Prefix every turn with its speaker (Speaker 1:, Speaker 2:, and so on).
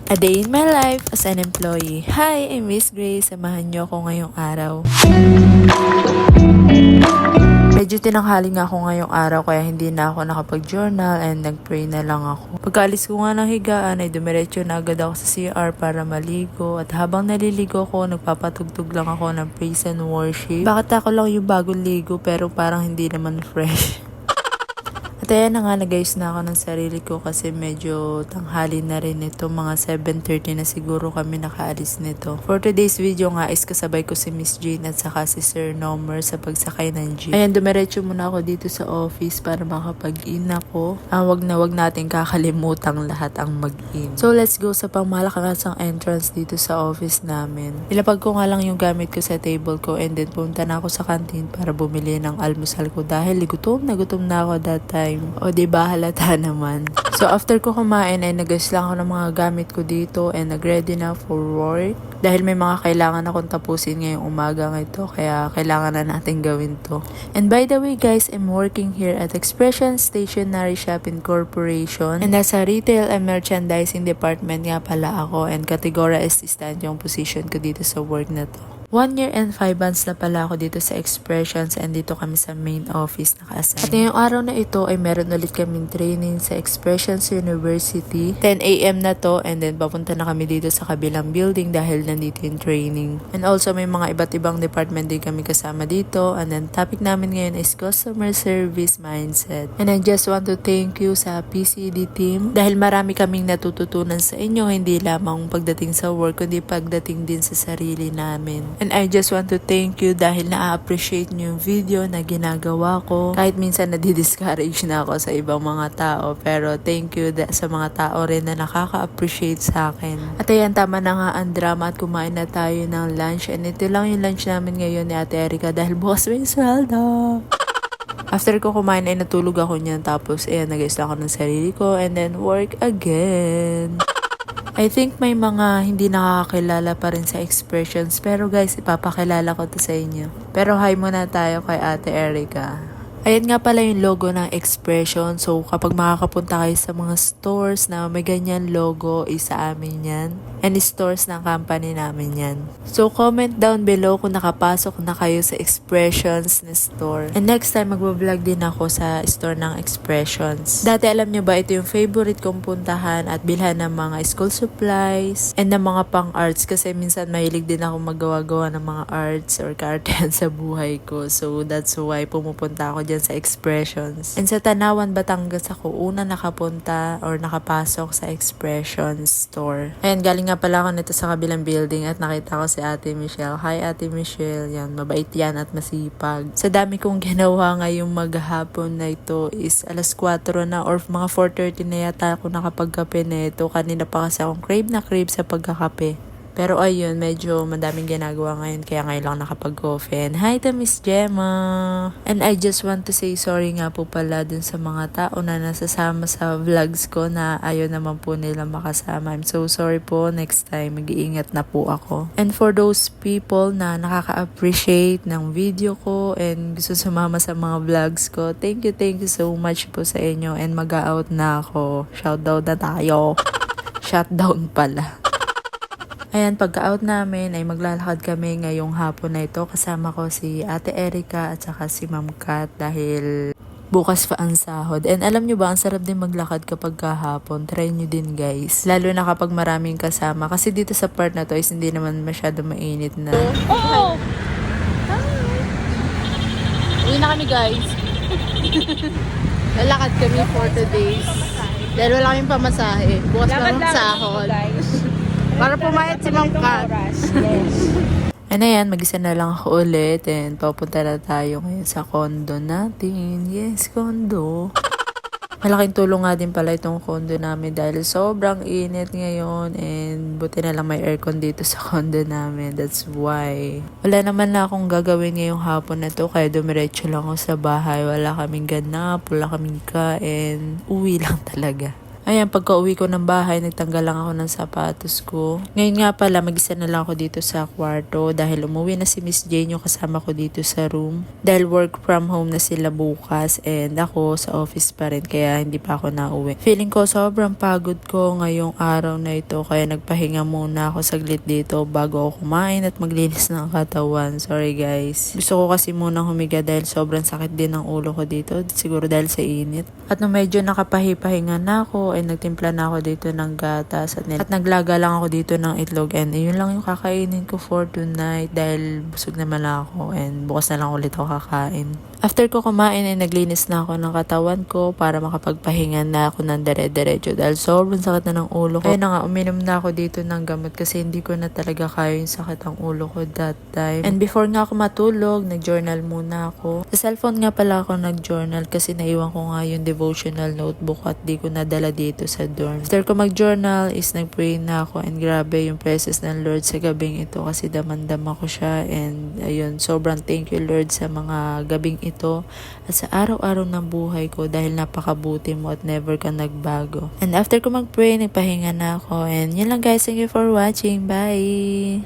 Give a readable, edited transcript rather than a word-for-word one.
Speaker 1: A day in my life as an employee. Hi, I'm Miss Grace. Samahan niyo ako ngayong araw. Medyo tinanghali nga ako ngayong araw kaya hindi na ako nakapag-journal and nag-pray na lang ako. Pagkaalis ko nga ng higaan ay dumiretso na agad ako sa CR para maligo at habang naliligo ko nagpapatugtog lang ako ng praise and worship. Bakit ako lang yung bagong ligo pero parang hindi naman fresh? At ayan na nga, nag-ayos na ako ng sarili ko kasi medyo tanghali na rin ito. Mga 7:30 na siguro kami nakaalis nito. For today's video nga is kasabay ko si Miss Jane at saka si Sir Nomer sa pagsakay ng jeep. Ayan, dumiretso muna ako dito sa office para makapag-in ako. Wag natin kakalimutang lahat ang mag-in. So let's go sa pangmalakasang entrance dito sa office namin. Nilapag ko nga lang yung gamit ko sa table ko and then pumunta na ako sa canteen para bumili ng almusal ko dahil gutom na ako that time. O diba halata naman. So after ko kumain ay nag-ayos lang ako ng mga gamit ko dito and nag-ready na for work. Dahil may mga kailangan akong tapusin ngayong umaga ito kaya kailangan na natin gawin to. And by the way guys, I'm working here at Expression Stationery Shopping Corporation. And nasa Retail and Merchandising Department nga pala ako and category assistant yung position ko dito sa work na to. 1 year and 5 months na pala ako dito sa Expressions and dito kami sa main office naka-assign. At ngayong araw na ito ay meron ulit kaming training sa Expressions University. 10 AM na to and then papunta na kami dito sa kabilang building dahil nandito yung training. And also may mga iba't ibang department din kami kasama dito and then topic namin ngayon is customer service mindset. And I just want to thank you sa PCD team dahil marami kaming natututunan sa inyo, hindi lamang pagdating sa work kundi pagdating din sa sarili namin. And I just want to thank you dahil na-appreciate nyo yung video na ginagawa ko. Kahit minsan nadi-discourage na ako sa ibang mga tao. Pero thank you sa mga tao rin na nakaka-appreciate sa akin. At ayan, tama na nga ang drama at kumain na tayo ng lunch. And ito lang yung lunch namin ngayon ni Ate Erica dahil bukas may sweldo. After ko kumain ay natulog ako niyan. Tapos ayan, nag-ayos lang ako ng sarili ko and then work again. I think may mga hindi nakakakilala pa rin sa Expressions. Pero guys, ipapakilala ko to sa inyo. Pero hi muna tayo kay Ate Erica. Ayan nga pala yung logo ng Expression. So kapag makakapunta kayo sa mga stores na may ganyan logo, isa amin yan. And stores ng company namin yan. So comment down below kung nakapasok na kayo sa Expressions na store. And next time magbablog din ako sa store ng Expressions. Dati alam nyo ba ito yung favorite kong puntahan at bilhan ng mga school supplies and ng mga pang-arts kasi minsan mahilig din ako magawa-gawa ng mga arts or cartoon sa buhay ko. So that's why pumupunta ako dyan sa Expressions. And sa Tanawan, Batangas ako una nakapunta or nakapasok sa Expressions store. Ayan, galing nga pala ako nito sa kabilang building at nakita ko si Ate Michelle. Hi Ate Michelle, yan, mabait yan at masipag. Sa dami kong ginawa ngayong maghapon na ito is alas 4 na or mga 4:30 na yata ako nakapagkape na ito. Kanina pa kasi akong crave sa pagkakape. Pero ayun, medyo madaming ginagawa ngayon kaya ngayon lang nakapag-coffee. And hi to Miss Gemma! And I just want to say sorry nga po pala dun sa mga tao na nasasama sa vlogs ko na ayaw naman po nila makasama. I'm so sorry po. Next time, mag-iingat na po ako. And for those people na nakaka-appreciate ng video ko and gusto sumama sa mga vlogs ko, thank you so much po sa inyo. And mag-out na ako. Shoutout na tayo. Shutdown pala. Ayan, pagka-out namin ay maglalakad kami ngayong hapon na ito. Kasama ko si Ate Erica at saka si Ma'am Kat dahil bukas pa ang sahod. And alam nyo ba, ang sarap din maglakad kapag kahapon. Try nyo din guys. Lalo na kapag maraming kasama. Kasi dito sa part na to is hindi naman masyado mainit na.
Speaker 2: Oh! Uwi na kami guys. Lalakad kami for today. Dahil wala kaming pamasahe. Bukas pa ang sahod. Para pumayat si Ma'am Kat.
Speaker 1: And ayan, mag-isa na lang ako ulit and papunta na tayo ngayon sa condo natin. Yes, condo. Malaking tulong nga din pala itong condo namin dahil sobrang init ngayon and buti na lang may aircon dito sa condo namin. That's why. Wala naman na akong gagawin ngayong hapon na to kaya dumiretso lang ako sa bahay. Wala kaming ganap, wala kaming kain. Uwi lang talaga. Ayan, pagka uwi ko ng bahay, nagtanggal lang ako ng sapatos ko. Ngayon nga pala, mag-isa na lang ako dito sa kwarto dahil umuwi na si Miss Jane yung kasama ko dito sa room. Dahil work from home na sila bukas and ako sa office pa rin kaya hindi pa ako nauwi. Feeling ko sobrang pagod ko ngayong araw na ito kaya nagpahinga muna ako saglit dito bago ako kumain at maglinis ng katawan. Sorry guys. Gusto ko kasi munang humiga dahil sobrang sakit din ng ulo ko dito. Siguro dahil sa init. At nung medyo nakapahipahinga na ako, ay nagtimpla na ako dito ng gatas at naglaga lang ako dito ng itlog and yun lang yung kakainin ko for tonight dahil busog naman lang ako and bukas na lang ulit ako kakain. After ko kumain ay naglinis na ako ng katawan ko para makapagpahinga na ako ng dire-diretso dahil sobrang sakit na ng ulo ko. Kaya na nga, uminom na ako dito ng gamot kasi hindi ko na talaga kaya yung sakit ng ulo ko that time. And before nga ako matulog, nag-journal muna ako. Sa cellphone nga pala ako nag-journal kasi naiwan ko nga yung devotional notebook at di ko nadala dito sa dorm. After ko mag-journal is nag-pray na ako and grabe yung presence ng Lord sa gabing ito kasi damandam ako siya and ayun, sobrang thank you Lord sa mga gabing ito at sa araw-araw ng buhay ko dahil napakabuti mo at never ka nagbago. And after ko mag-pray, nagpahinga na ako and yun lang guys, thank you for watching. Bye!